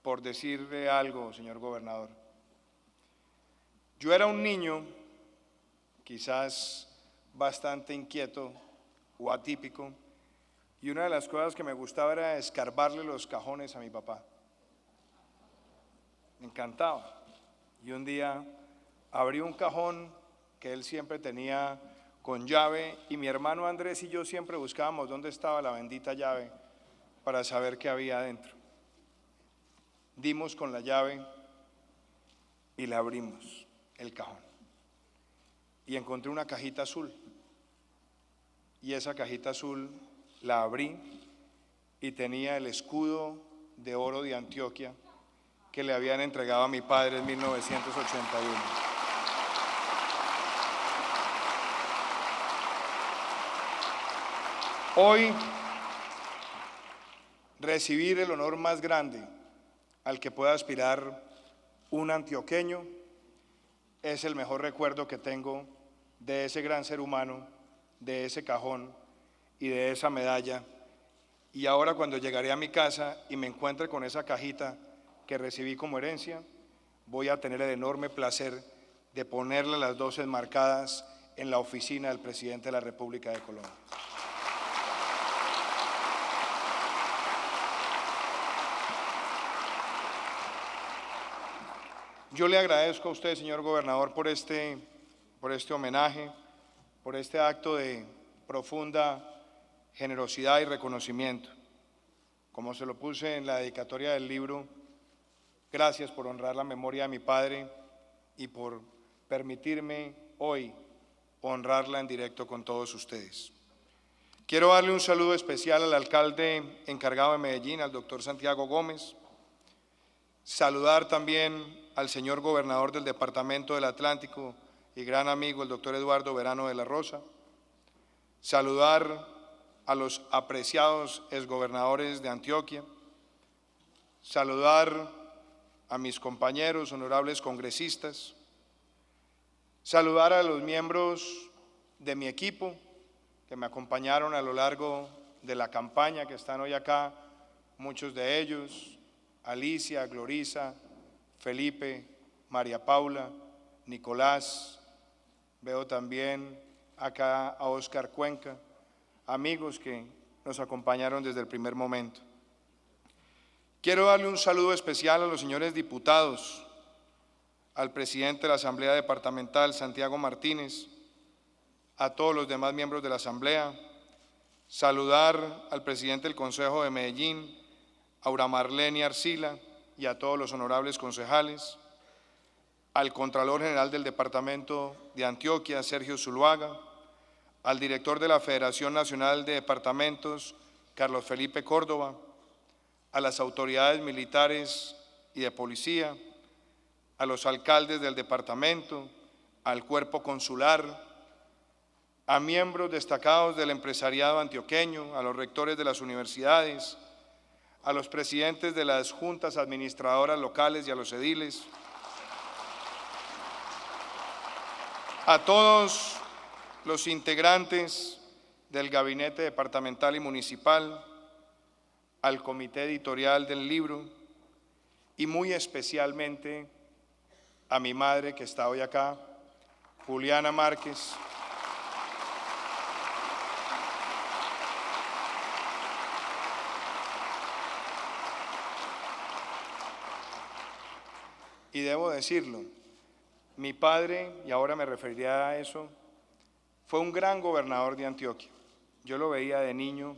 por decirle algo, señor gobernador. Yo era un niño, quizás bastante inquieto o atípico, y una de las cosas que me gustaba era escarbarle los cajones a mi papá. Me encantaba. Y un día abrí un cajón que él siempre tenía con llave, y mi hermano Andrés y yo siempre buscábamos dónde estaba la bendita llave para saber qué había adentro. Dimos con la llave y le abrimos el cajón y encontré una cajita azul, y esa cajita azul la abrí y tenía el escudo de oro de Antioquia que le habían entregado a mi padre en 1981. Hoy, recibir el honor más grande al que pueda aspirar un antioqueño es el mejor recuerdo que tengo de ese gran ser humano, de ese cajón y de esa medalla. Y ahora, cuando llegaré a mi casa y me encuentre con esa cajita que recibí como herencia, voy a tener el enorme placer de ponerle las dos enmarcadas en la oficina del presidente de la República de Colombia. Yo le agradezco a usted, señor gobernador, por este homenaje, por este acto de profunda generosidad y reconocimiento. Como se lo puse en la dedicatoria del libro, gracias por honrar la memoria de mi padre y por permitirme hoy honrarla en directo con todos ustedes. Quiero darle un saludo especial al alcalde encargado de Medellín, al doctor Santiago Gómez. Saludar también al señor gobernador del Departamento del Atlántico y gran amigo, el doctor Eduardo Verano de la Rosa. Saludar a los apreciados exgobernadores de Antioquia. Saludar a mis compañeros, honorables congresistas. Saludar a los miembros de mi equipo que me acompañaron a lo largo de la campaña, que están hoy acá, muchos de ellos: Alicia, Glorisa, Felipe, María Paula, Nicolás. Veo también acá a Oscar Cuenca, amigos que nos acompañaron desde el primer momento. Quiero darle un saludo especial a los señores diputados, al presidente de la Asamblea Departamental, Santiago Martínez, a todos los demás miembros de la Asamblea. Saludar al presidente del Consejo de Medellín, Aura Marlene Arcila, y a todos los honorables concejales, al Contralor General del Departamento de Antioquia, Sergio Zuluaga, al director de la Federación Nacional de Departamentos, Carlos Felipe Córdoba, a las autoridades militares y de policía, a los alcaldes del departamento, al cuerpo consular, a miembros destacados del empresariado antioqueño, a los rectores de las universidades, a los presidentes de las juntas administradoras locales y a los ediles, a todos los integrantes del gabinete departamental y municipal, al comité editorial del libro y muy especialmente a mi madre, que está hoy acá, Juliana Márquez, y debo decirlo, mi padre, y ahora me referiré a eso, fue un gran gobernador de Antioquia. Yo lo veía de niño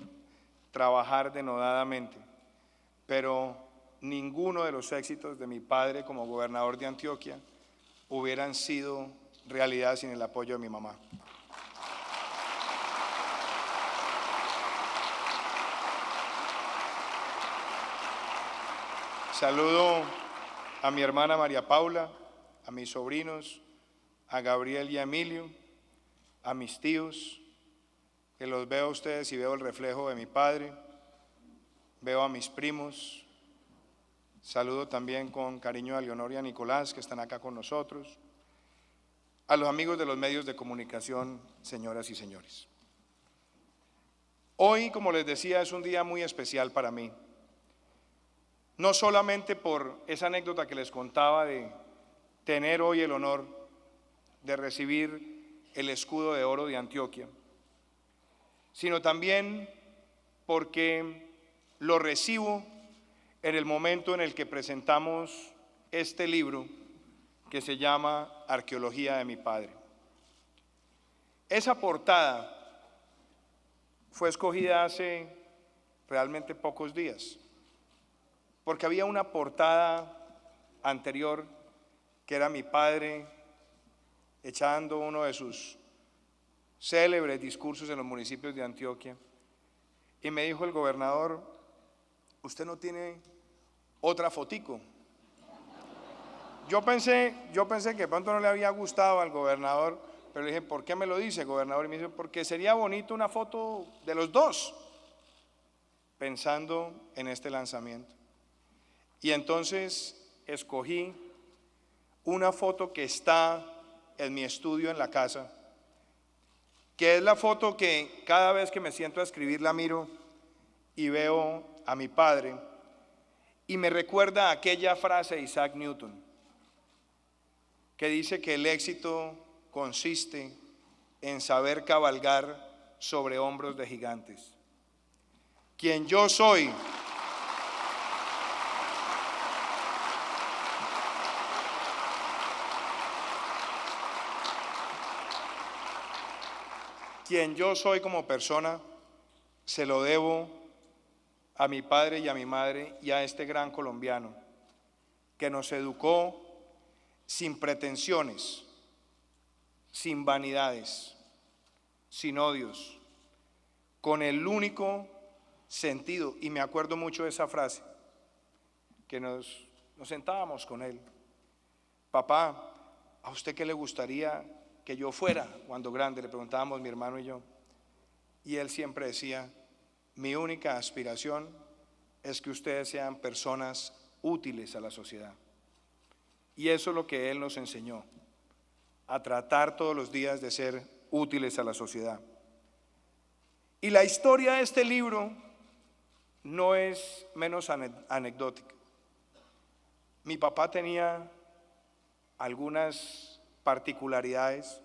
trabajar denodadamente, pero ninguno de los éxitos de mi padre como gobernador de Antioquia hubieran sido realidad sin el apoyo de mi mamá. Saludo a mi hermana María Paula, a mis sobrinos, a Gabriel y a Emilio, a mis tíos, que los veo a ustedes y veo el reflejo de mi padre, veo a mis primos. Saludo también con cariño a Leonor y a Nicolás, que están acá con nosotros, a los amigos de los medios de comunicación, señoras y señores. Hoy, como les decía, es un día muy especial para mí. no solamente por esa anécdota que les contaba de tener hoy el honor de recibir el escudo de oro de Antioquia, sino también porque lo recibo en el momento en el que presentamos este libro que se llama Arqueología de mi padre. Esa portada fue escogida hace realmente pocos días, porque había una portada anterior que era mi padre echando uno de sus célebres discursos en los municipios de Antioquia, y me dijo el gobernador: ¿usted no tiene otra fotico? Yo pensé que de pronto no le había gustado al gobernador, pero le dije: ¿por qué me lo dice, gobernador? Y me dijo: porque sería bonito una foto de los dos, pensando en este lanzamiento. Y entonces escogí una foto que está en mi estudio en la casa, que es la foto que cada vez que me siento a escribir la miro y veo a mi padre, y me recuerda aquella frase de Isaac Newton, que dice que el éxito consiste en saber cabalgar sobre hombros de gigantes. Quien yo soy, como persona, se lo debo a mi padre y a mi madre y a este gran colombiano que nos educó sin pretensiones, sin vanidades, sin odios, con el único sentido. Y me acuerdo mucho de esa frase, que nos sentábamos con él: papá, ¿a usted qué le gustaría que yo fuera cuando grande? Le preguntábamos mi hermano y yo. Y él siempre decía: mi única aspiración es que ustedes sean personas útiles a la sociedad. Y eso es lo que él nos enseñó, a tratar todos los días de ser útiles a la sociedad. Y la historia de este libro no es menos anecdótica. Mi papá tenía algunas particularidades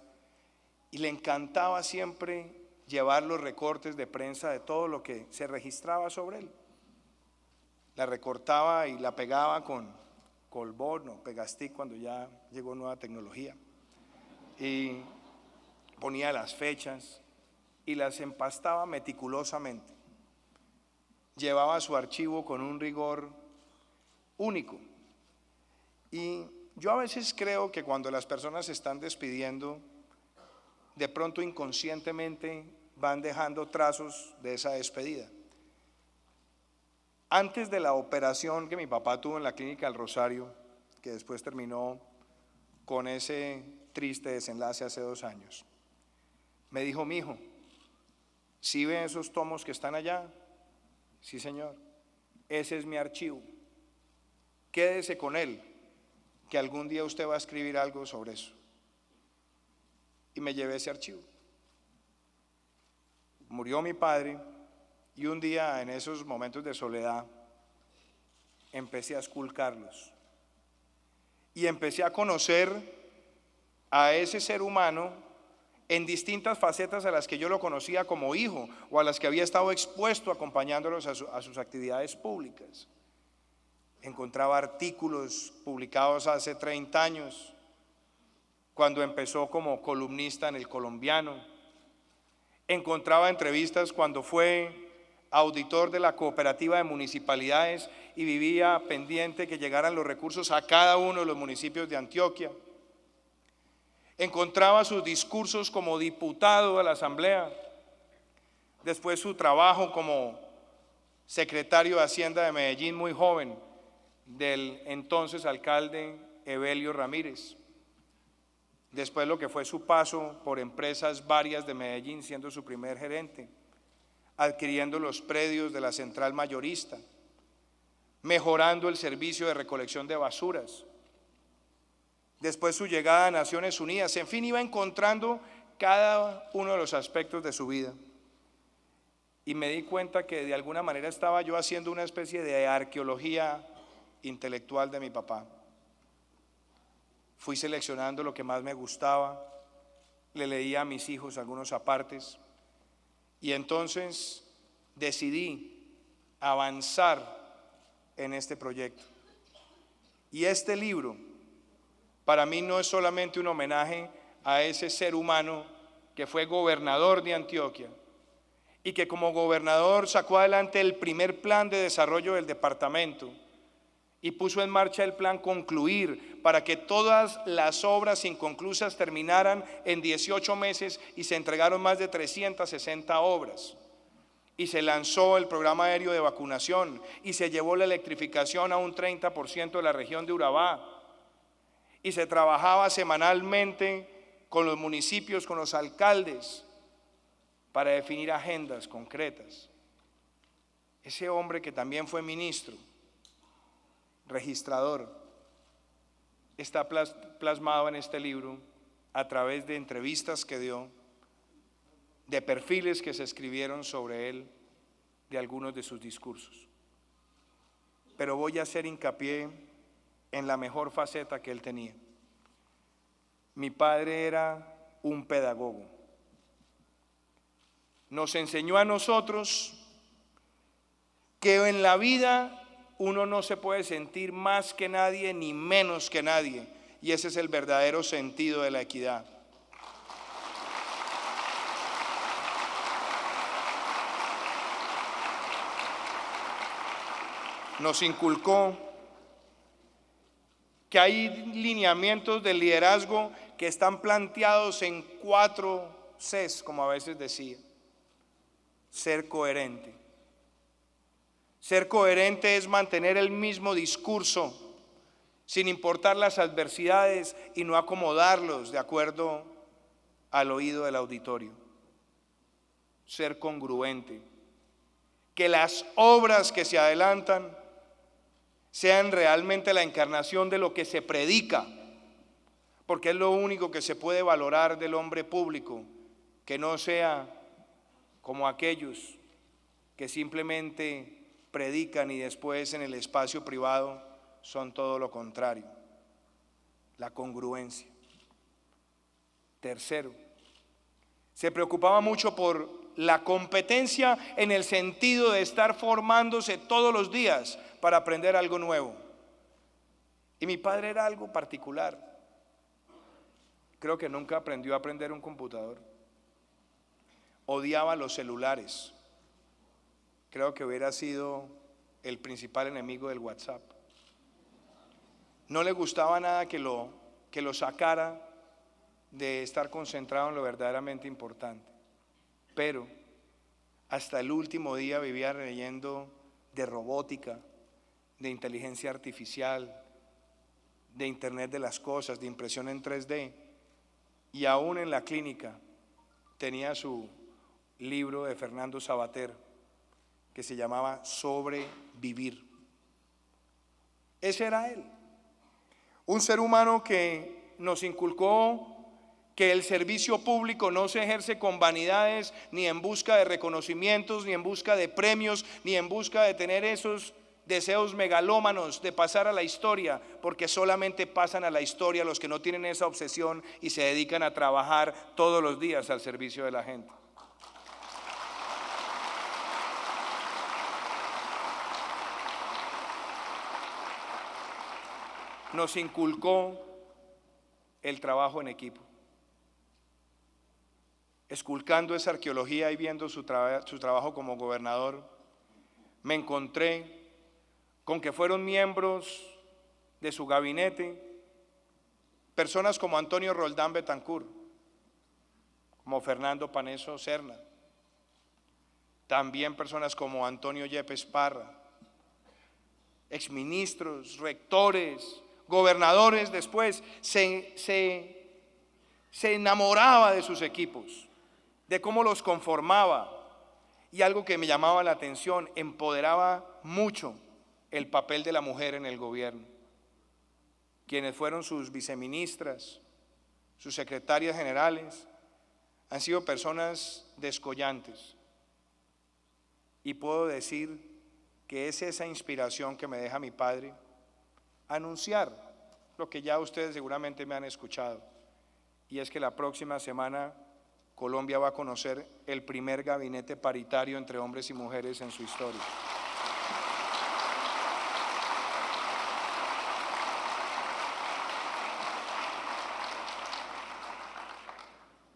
y le encantaba siempre llevar los recortes de prensa de todo lo que se registraba sobre él. La recortaba y la pegaba con Colbón o Pegastic cuando ya llegó nueva tecnología, y ponía las fechas y las empastaba meticulosamente. Llevaba su archivo con un rigor único. Y yo a veces creo que cuando las personas se están despidiendo, de pronto inconscientemente van dejando trazos de esa despedida. Antes de la operación que mi papá tuvo en la clínica del Rosario, que después terminó con ese triste desenlace hace 2 años, me dijo: mi hijo, ¿sí ve esos tomos que están allá? Sí, señor, ese es mi archivo, quédese con él, que algún día usted va a escribir algo sobre eso. Y me llevé ese archivo. Murió mi padre y un día, en esos momentos de soledad, empecé a esculcarlos y empecé a conocer a ese ser humano en distintas facetas a las que yo lo conocía como hijo o a las que había estado expuesto acompañándolos a sus actividades públicas. Encontraba artículos publicados hace 30 años, cuando empezó como columnista en El Colombiano. Encontraba entrevistas cuando fue auditor de la cooperativa de municipalidades y vivía pendiente que llegaran los recursos a cada uno de los municipios de Antioquia. Encontraba sus discursos como diputado de la Asamblea, después su trabajo como secretario de Hacienda de Medellín, muy joven, del entonces alcalde Evelio Ramírez. Después lo que fue su paso por empresas varias de Medellín, siendo su primer gerente, adquiriendo los predios de la central mayorista, mejorando el servicio de recolección de basuras. Después su llegada a Naciones Unidas. En fin, iba encontrando cada uno de los aspectos de su vida. Y me di cuenta que de alguna manera estaba yo haciendo una especie de arqueología intelectual de mi papá. Fui seleccionando lo que más me gustaba, le leía a mis hijos algunos apartes y entonces decidí avanzar en este proyecto. Y este libro para mí no es solamente un homenaje a ese ser humano que fue gobernador de Antioquia y que como gobernador sacó adelante el primer plan de desarrollo del departamento y puso en marcha el plan Concluir para que todas las obras inconclusas terminaran en 18 meses y se entregaron más de 360 obras. Y se lanzó el programa aéreo de vacunación y se llevó la electrificación a un 30% de la región de Urabá. Y se trabajaba semanalmente con los municipios, con los alcaldes, para definir agendas concretas. Ese hombre que también fue ministro, registrador, está plasmado en este libro a través de entrevistas que dio, de perfiles que se escribieron sobre él, de algunos de sus discursos. Pero voy a hacer hincapié en la mejor faceta que él tenía. Mi padre era un pedagogo. Nos enseñó a nosotros que en la vida uno no se puede sentir más que nadie ni menos que nadie, y ese es el verdadero sentido de la equidad. Nos inculcó que hay lineamientos del liderazgo que están planteados en 4 Cs, como a veces decía. Ser coherente. Ser coherente es mantener el mismo discurso sin importar las adversidades y no acomodarlos de acuerdo al oído del auditorio. Ser congruente. Que las obras que se adelantan sean realmente la encarnación de lo que se predica, porque es lo único que se puede valorar del hombre público, que no sea como aquellos que simplemente predican y después en el espacio privado son todo lo contrario. La congruencia. Tercero, se preocupaba mucho por la competencia en el sentido de estar formándose todos los días para aprender algo nuevo. Y mi padre era algo particular. Creo que nunca aprendió a aprender un computador. Odiaba los celulares. Creo que hubiera sido el principal enemigo del WhatsApp. No le gustaba nada que lo sacara de estar concentrado en lo verdaderamente importante. Pero hasta el último día vivía leyendo de robótica, de inteligencia artificial, de Internet de las cosas, de impresión en 3D. Y aún en la clínica tenía su libro de Fernando Sabater que se llamaba Sobrevivir. Ese era él. Un ser humano que nos inculcó que el servicio público no se ejerce con vanidades, ni en busca de reconocimientos, ni en busca de premios, ni en busca de tener esos deseos megalómanos de pasar a la historia, porque solamente pasan a la historia los que no tienen esa obsesión y se dedican a trabajar todos los días al servicio de la gente. Nos inculcó el trabajo en equipo. Esculcando esa arqueología y viendo su trabajo como gobernador, me encontré con que fueron miembros de su gabinete personas como Antonio Roldán Betancourt, como Fernando Paneso Serna, también personas como Antonio Yepes Parra, exministros, rectores, gobernadores. Después se enamoraba de sus equipos, de cómo los conformaba, y algo que me llamaba la atención, empoderaba mucho el papel de la mujer en el gobierno. Quienes fueron sus viceministras, sus secretarias generales, han sido personas descollantes, y puedo decir que es esa inspiración que me deja mi padre anunciar lo que ya ustedes seguramente me han escuchado, y es que la próxima semana Colombia va a conocer el primer gabinete paritario entre hombres y mujeres en su historia.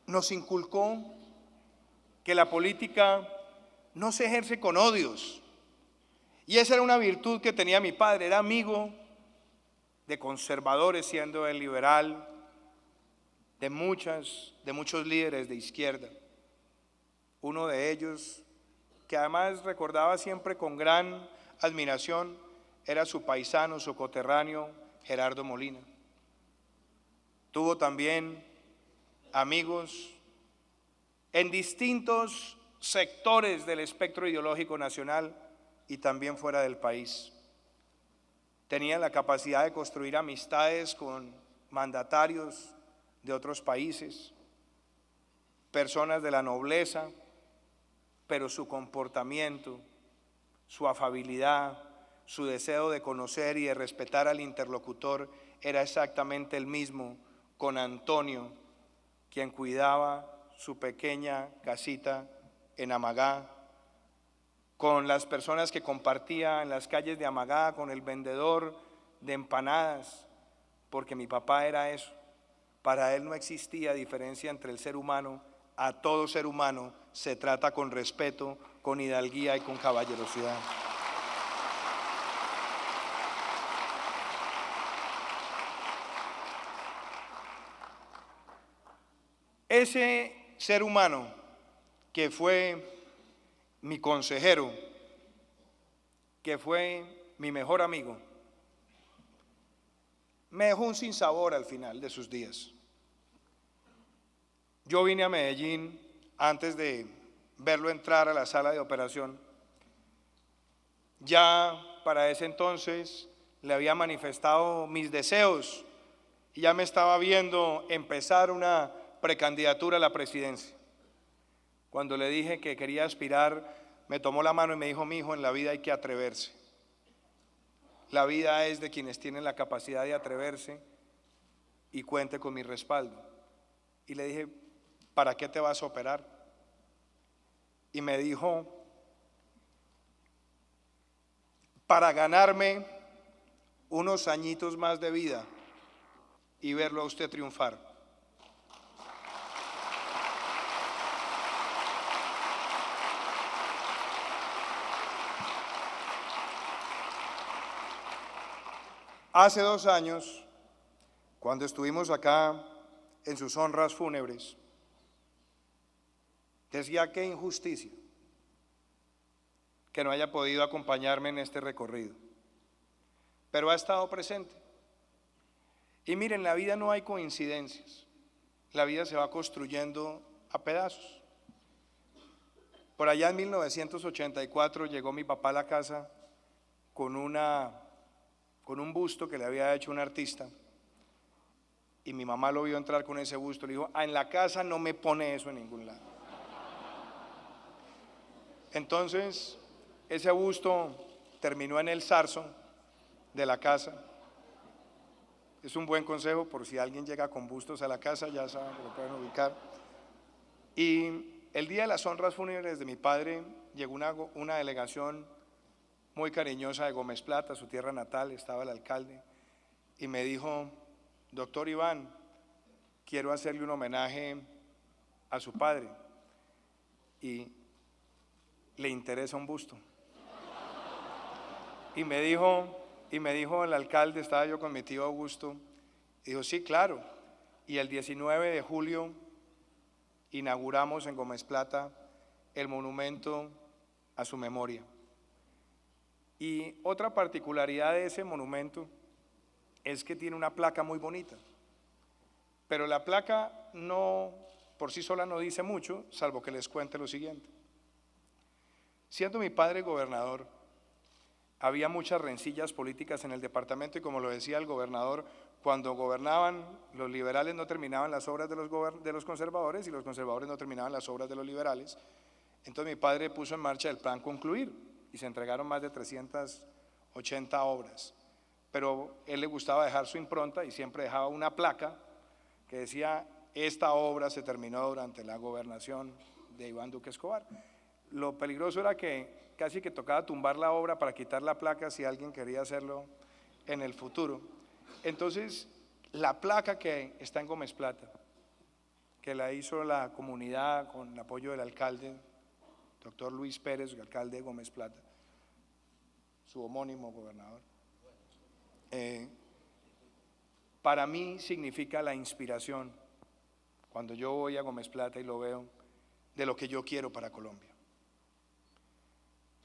Nos inculcó que la política no se ejerce con odios, y esa era una virtud que tenía mi padre. Era amigo de conservadores, siendo él liberal, de muchos líderes de izquierda. Uno de ellos, que además recordaba siempre con gran admiración, era su paisano, su coterráneo, Gerardo Molina. Tuvo también amigos en distintos sectores del espectro ideológico nacional y también fuera del país. Tenía la capacidad de construir amistades con mandatarios de otros países, personas de la nobleza, pero su comportamiento, su afabilidad, su deseo de conocer y de respetar al interlocutor era exactamente el mismo con Antonio, quien cuidaba su pequeña casita en Amagá, con las personas que compartía en las calles de Amagá, con el vendedor de empanadas, porque mi papá era eso. Para él no existía diferencia entre el ser humano. A todo ser humano se trata con respeto, con hidalguía y con caballerosidad. Ese ser humano que fue mi consejero, que fue mi mejor amigo, me dejó un sinsabor al final de sus días. Yo vine a Medellín antes de verlo entrar a la sala de operación. Ya para ese entonces le había manifestado mis deseos y ya me estaba viendo empezar una precandidatura a la presidencia. Cuando le dije que quería aspirar, me tomó la mano y me dijo: mi hijo, en la vida hay que atreverse. La vida es de quienes tienen la capacidad de atreverse, y cuente con mi respaldo. Y le dije: ¿para qué te vas a operar? Y me dijo: para ganarme unos añitos más de vida y verlo a usted triunfar. Hace 2 años, cuando estuvimos acá en sus honras fúnebres, decía: qué injusticia que no haya podido acompañarme en este recorrido, pero ha estado presente. Y miren, la vida no hay coincidencias, la vida se va construyendo a pedazos. Por allá en 1984 llegó mi papá a la casa con un busto que le había hecho un artista, y mi mamá lo vio entrar con ese busto. Le dijo: en la casa no me pone eso en ningún lado. Entonces ese busto terminó en el zarzo de la casa. Es un buen consejo por si alguien llega con bustos a la casa, ya saben que lo pueden ubicar. Y el día de las honras fúnebres de mi padre llegó una delegación muy cariñosa de Gómez Plata, su tierra natal. Estaba el alcalde y me dijo: doctor Iván, quiero hacerle un homenaje a su padre y le interesa un busto. Y me dijo el alcalde, estaba yo con mi tío Augusto, y dijo: sí, claro. Y el 19 de julio inauguramos en Gómez Plata el monumento a su memoria. Y otra particularidad de ese monumento es que tiene una placa muy bonita, pero la placa no, por sí sola no dice mucho, salvo que les cuente lo siguiente. Siendo mi padre gobernador, había muchas rencillas políticas en el departamento, y como lo decía el gobernador, cuando gobernaban los liberales no terminaban las obras de los conservadores, y los conservadores no terminaban las obras de los liberales. Entonces mi padre puso en marcha el plan Concluir y se entregaron más de 380 obras. pero él le gustaba dejar su impronta y siempre dejaba una placa que decía: esta obra se terminó durante la gobernación de Iván Duque Escobar. Lo peligroso era que casi que tocaba tumbar la obra para quitar la placa si alguien quería hacerlo en el futuro. Entonces, la placa que está en Gómez Plata, que la hizo la comunidad con el apoyo del alcalde, doctor Luis Pérez, el alcalde de Gómez Plata, su homónimo gobernador, para mí significa la inspiración cuando yo voy a Gómez Plata y lo veo, de lo que yo quiero para Colombia.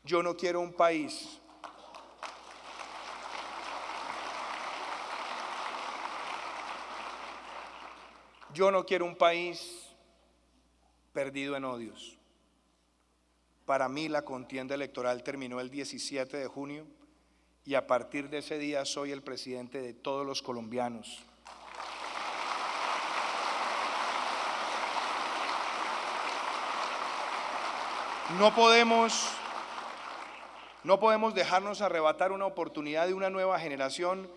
Yo no quiero un país perdido en odios. Para mí la contienda electoral terminó el 17 de junio y a partir de ese día soy el presidente de todos los colombianos. No podemos dejarnos arrebatar una oportunidad de una nueva generación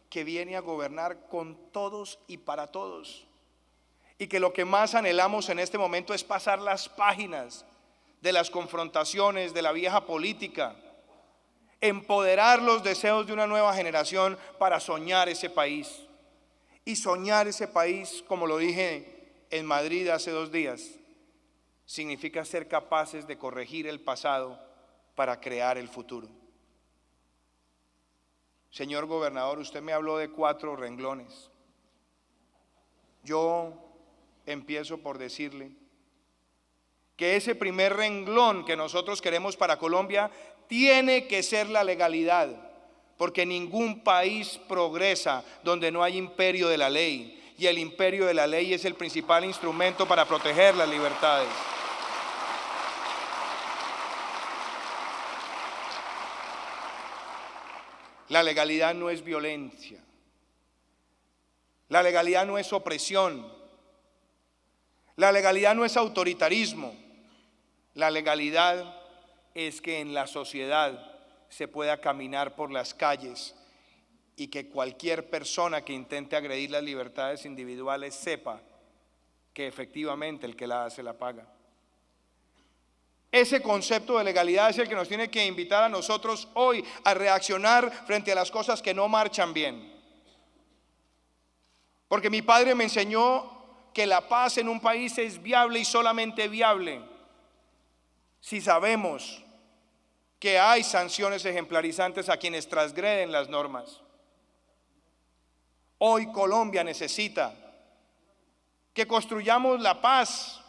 que viene a gobernar con todos y para todos, y que lo que más anhelamos en este momento es pasar las páginas de las confrontaciones de la vieja política, empoderar los deseos de una nueva generación para soñar ese país. Y soñar ese país, como lo dije en Madrid hace 2 días, significa ser capaces de corregir el pasado para crear el futuro. Señor gobernador, usted me habló de 4 renglones. Yo empiezo por decirle que ese primer renglón que nosotros queremos para Colombia tiene que ser la legalidad, porque ningún país progresa donde no hay imperio de la ley, y el imperio de la ley es el principal instrumento para proteger las libertades. La legalidad no es violencia, la legalidad no es opresión, la legalidad no es autoritarismo. La legalidad es que en la sociedad se pueda caminar por las calles y que cualquier persona que intente agredir las libertades individuales sepa que efectivamente el que la hace la paga. Ese concepto de legalidad es el que nos tiene que invitar a nosotros hoy a reaccionar frente a las cosas que no marchan bien. Porque mi padre me enseñó que la paz en un país es viable y solamente viable si sabemos que hay sanciones ejemplarizantes a quienes transgreden las normas. Hoy Colombia necesita que construyamos la paz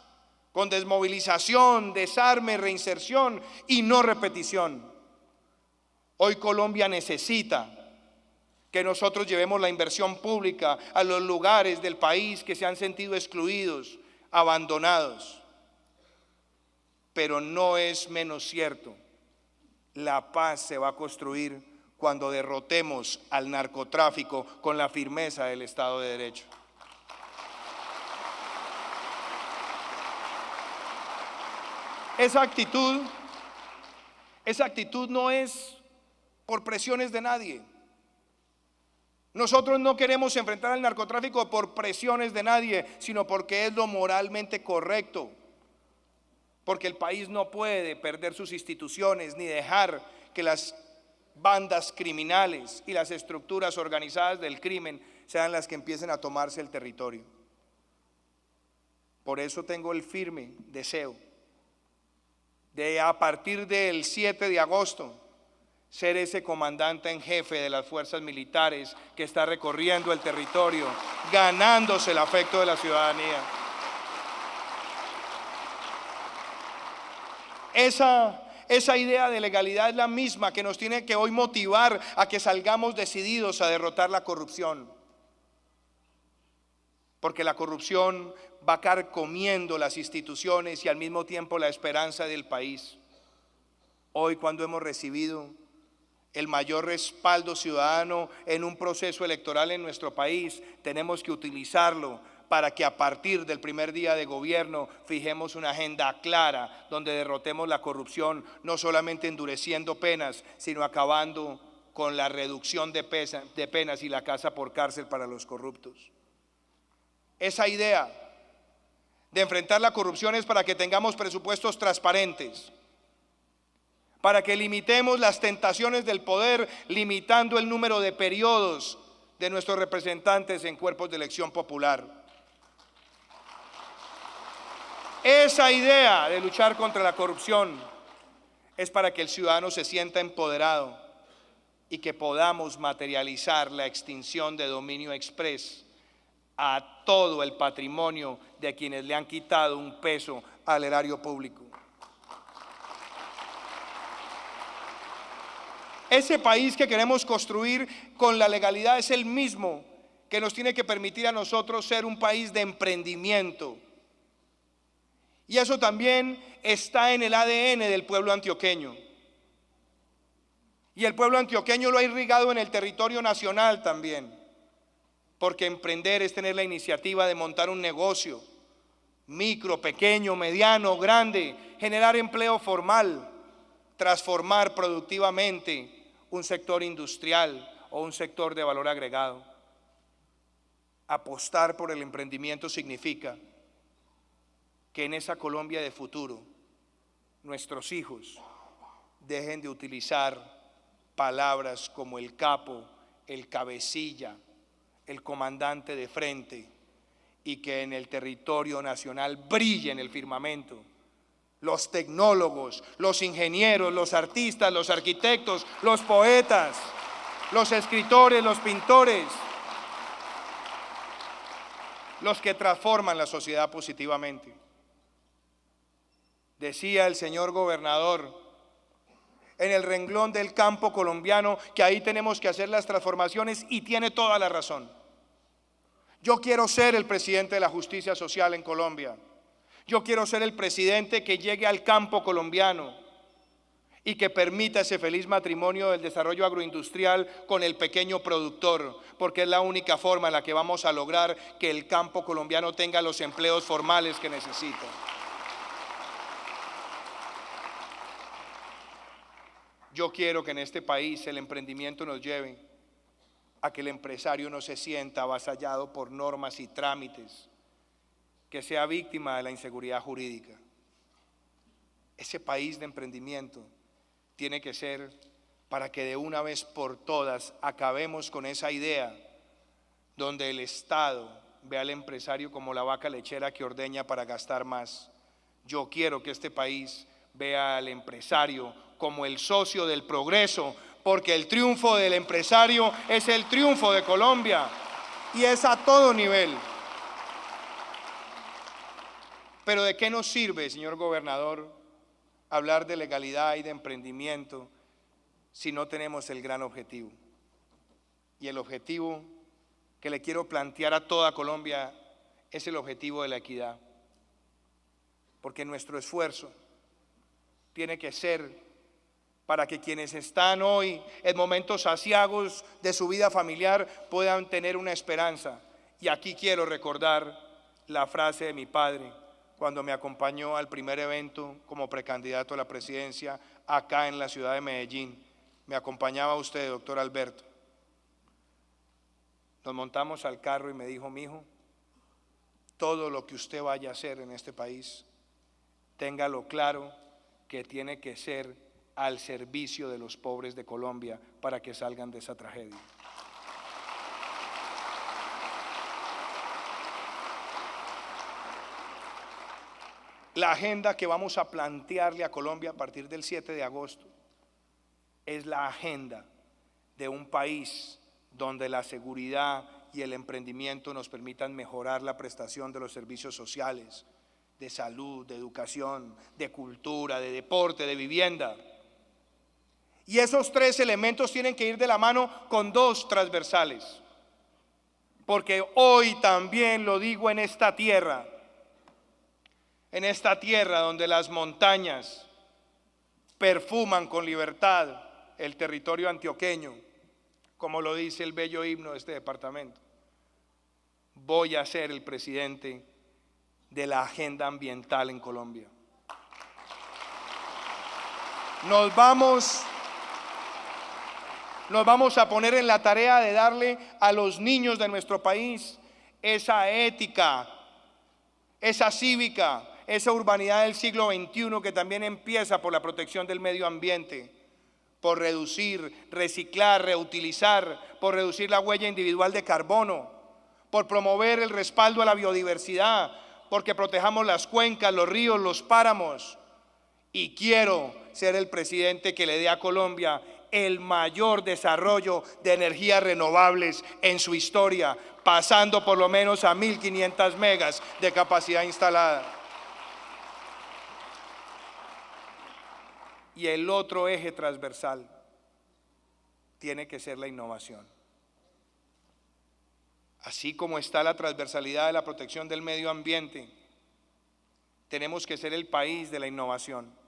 con desmovilización, desarme, reinserción y no repetición. Hoy Colombia necesita que nosotros llevemos la inversión pública a los lugares del país que se han sentido excluidos, abandonados. Pero no es menos cierto, la paz se va a construir cuando derrotemos al narcotráfico con la firmeza del Estado de Derecho. Esa actitud no es por presiones de nadie. Nosotros no queremos enfrentar al narcotráfico por presiones de nadie, sino porque es lo moralmente correcto. Porque el país no puede perder sus instituciones ni dejar que las bandas criminales y las estructuras organizadas del crimen sean las que empiecen a tomarse el territorio. Por eso tengo el firme deseo de, a partir del 7 de agosto, ser ese comandante en jefe de las fuerzas militares que está recorriendo el territorio, ganándose el afecto de la ciudadanía. Esa idea de legalidad es la misma que nos tiene que hoy motivar a que salgamos decididos a derrotar la corrupción. Porque la corrupción va carcomiendo las instituciones y al mismo tiempo la esperanza del país. Hoy, cuando hemos recibido el mayor respaldo ciudadano en un proceso electoral en nuestro país, tenemos que utilizarlo para que a partir del primer día de gobierno fijemos una agenda clara donde derrotemos la corrupción, no solamente endureciendo penas, sino acabando con la reducción de penas y la casa por cárcel para los corruptos. Esa idea de enfrentar la corrupción es para que tengamos presupuestos transparentes, para que limitemos las tentaciones del poder, limitando el número de periodos de nuestros representantes en cuerpos de elección popular. Esa idea de luchar contra la corrupción es para que el ciudadano se sienta empoderado y que podamos materializar la extinción de dominio express a todo el patrimonio de quienes le han quitado un peso al erario público. Ese país que queremos construir con la legalidad es el mismo que nos tiene que permitir a nosotros ser un país de emprendimiento. Y eso también está en el ADN del pueblo antioqueño. Y el pueblo antioqueño lo ha irrigado en el territorio nacional también. Porque emprender es tener la iniciativa de montar un negocio, micro, pequeño, mediano, grande, generar empleo formal, transformar productivamente un sector industrial o un sector de valor agregado. Apostar por el emprendimiento significa que en esa Colombia de futuro nuestros hijos dejen de utilizar palabras como el capo, el cabecilla, el comandante de frente, y que en el territorio nacional brille en el firmamento los tecnólogos, los ingenieros, los artistas, los arquitectos, los poetas, los escritores, los pintores, los que transforman la sociedad positivamente. Decía el señor gobernador en el renglón del campo colombiano que ahí tenemos que hacer las transformaciones, y tiene toda la razón. Yo quiero ser el presidente de la justicia social en Colombia. Yo quiero ser el presidente que llegue al campo colombiano y que permita ese feliz matrimonio del desarrollo agroindustrial con el pequeño productor, porque es la única forma en la que vamos a lograr que el campo colombiano tenga los empleos formales que necesita. Yo quiero que en este país el emprendimiento nos lleve a que el empresario no se sienta avasallado por normas y trámites, que sea víctima de la inseguridad jurídica. Ese país de emprendimiento tiene que ser para que de una vez por todas acabemos con esa idea donde el Estado ve al empresario como la vaca lechera que ordeña para gastar más. Yo quiero que este país vea al empresario como el socio del progreso, porque el triunfo del empresario es el triunfo de Colombia, y es a todo nivel. Pero ¿de qué nos sirve, señor gobernador, hablar de legalidad y de emprendimiento si no tenemos el gran objetivo? Y el objetivo que le quiero plantear a toda Colombia es el objetivo de la equidad. Porque nuestro esfuerzo tiene que ser para que quienes están hoy en momentos aciagos de su vida familiar puedan tener una esperanza. Y aquí quiero recordar la frase de mi padre cuando me acompañó al primer evento como precandidato a la presidencia acá en la ciudad de Medellín. Me acompañaba usted, doctor Alberto. Nos montamos al carro y me dijo: mijo, todo lo que usted vaya a hacer en este país, téngalo claro que tiene que ser al servicio de los pobres de Colombia para que salgan de esa tragedia. La agenda que vamos a plantearle a Colombia a partir del 7 de agosto es la agenda de un país donde la seguridad y el emprendimiento nos permitan mejorar la prestación de los servicios sociales, de salud, de educación, de cultura, de deporte, de vivienda. Y esos tres elementos tienen que ir de la mano con dos transversales. Porque hoy también lo digo en esta tierra donde las montañas perfuman con libertad el territorio antioqueño, como lo dice el bello himno de este departamento. Voy a ser el presidente de la agenda ambiental en Colombia. Nos vamos Nos vamos a poner en la tarea de darle a los niños de nuestro país esa ética, esa cívica, esa urbanidad del siglo XXI que también empieza por la protección del medio ambiente, por reducir, reciclar, reutilizar, por reducir la huella individual de carbono, por promover el respaldo a la biodiversidad, porque protejamos las cuencas, los ríos, los páramos. Y quiero ser el presidente que le dé a Colombia el mayor desarrollo de energías renovables en su historia, pasando por lo menos a 1.500 megas de capacidad instalada. Y el otro eje transversal tiene que ser la innovación. Así como está la transversalidad de la protección del medio ambiente, tenemos que ser el país de la innovación.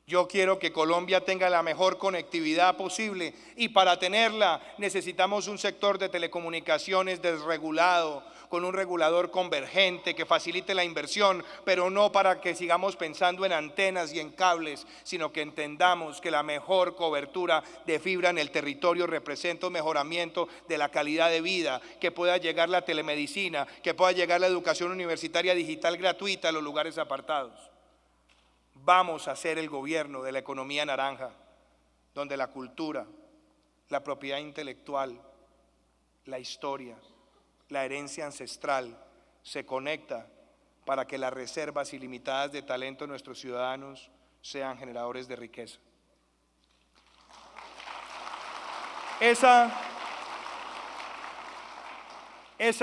Yo quiero que Colombia tenga la mejor conectividad posible y para tenerla necesitamos un sector de telecomunicaciones desregulado, con un regulador convergente que facilite la inversión, pero no para que sigamos pensando en antenas y en cables, sino que entendamos que la mejor cobertura de fibra en el territorio representa un mejoramiento de la calidad de vida, que pueda llegar la telemedicina, que pueda llegar la educación universitaria digital gratuita a los lugares apartados. Vamos a ser el gobierno de la economía naranja, donde la cultura, la propiedad intelectual, la historia, la herencia ancestral se conecta para que las reservas ilimitadas de talento de nuestros ciudadanos sean generadores de riqueza. Esa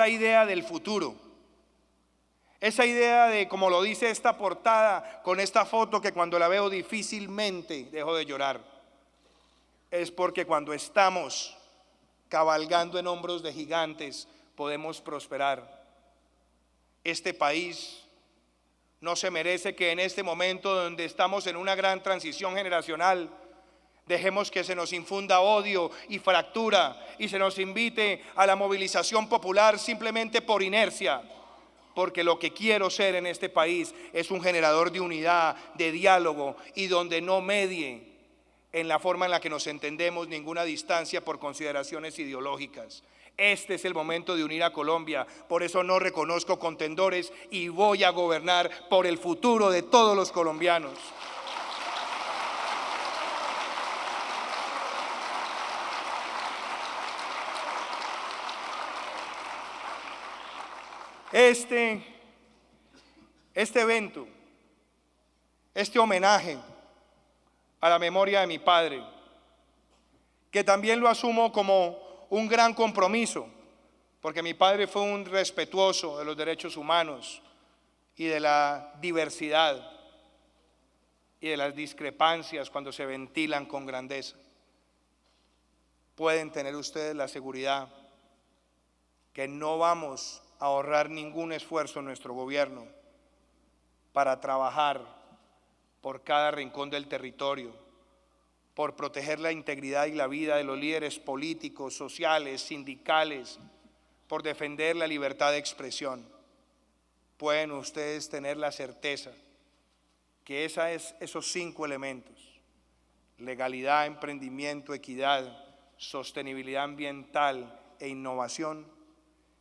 idea del futuro, esa idea de, como lo dice esta portada, con esta foto que cuando la veo difícilmente dejo de llorar, es porque cuando estamos cabalgando en hombros de gigantes podemos prosperar. Este país no se merece que en este momento donde estamos en una gran transición generacional dejemos que se nos infunda odio y fractura y se nos invite a la movilización popular simplemente por inercia. Porque lo que quiero ser en este país es un generador de unidad, de diálogo y donde no medie en la forma en la que nos entendemos ninguna distancia por consideraciones ideológicas. Este es el momento de unir a Colombia, por eso no reconozco contendores y voy a gobernar por el futuro de todos los colombianos. Este evento, este homenaje a la memoria de mi padre, que también lo asumo como un gran compromiso, porque mi padre fue un respetuoso de los derechos humanos y de la diversidad y de las discrepancias cuando se ventilan con grandeza. Pueden tener ustedes la seguridad que no vamos a ahorrar ningún esfuerzo en nuestro gobierno para trabajar por cada rincón del territorio, por proteger la integridad y la vida de los líderes políticos, sociales, sindicales, por defender la libertad de expresión. Pueden ustedes tener la certeza que esos 5 elementos, legalidad, emprendimiento, equidad, sostenibilidad ambiental e innovación,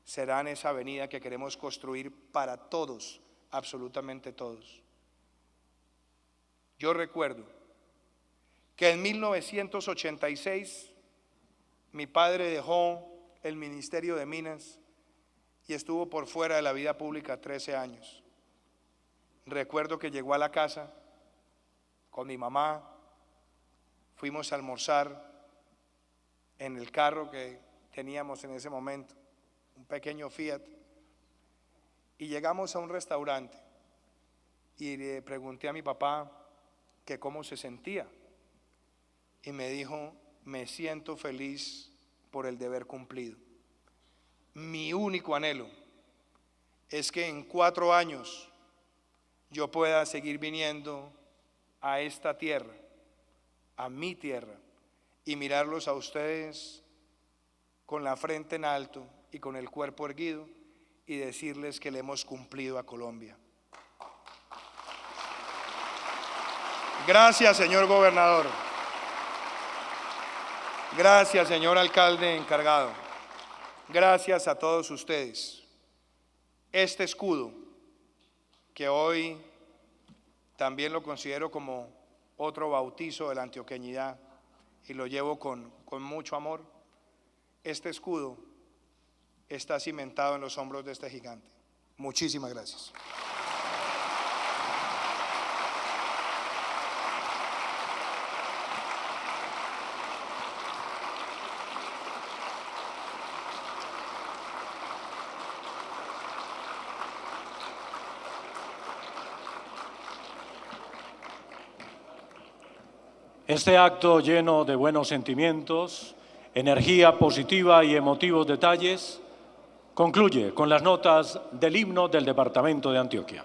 serán esa avenida que queremos construir para todos, absolutamente todos. Yo recuerdo que en 1986 mi padre dejó el Ministerio de Minas y estuvo por fuera de la vida pública 13 años. Recuerdo que llegó a la casa con mi mamá, fuimos a almorzar en el carro que teníamos en ese momento, un pequeño Fiat, y llegamos a un restaurante y le pregunté a mi papá que cómo se sentía y me dijo: me siento feliz por el deber cumplido. Mi único anhelo es que en 4 años yo pueda seguir viniendo a esta tierra, a mi tierra, y mirarlos a ustedes con la frente en alto y con el cuerpo erguido y decirles que le hemos cumplido a Colombia. Gracias, señor gobernador. Gracias, señor alcalde encargado. Gracias a todos ustedes. Este escudo, que hoy también lo considero como otro bautizo de la antioqueñidad y lo llevo con mucho amor, este escudo está cimentado en los hombros de este gigante. Muchísimas gracias. Este acto lleno de buenos sentimientos, energía positiva y emotivos detalles concluye con las notas del himno del Departamento de Antioquia.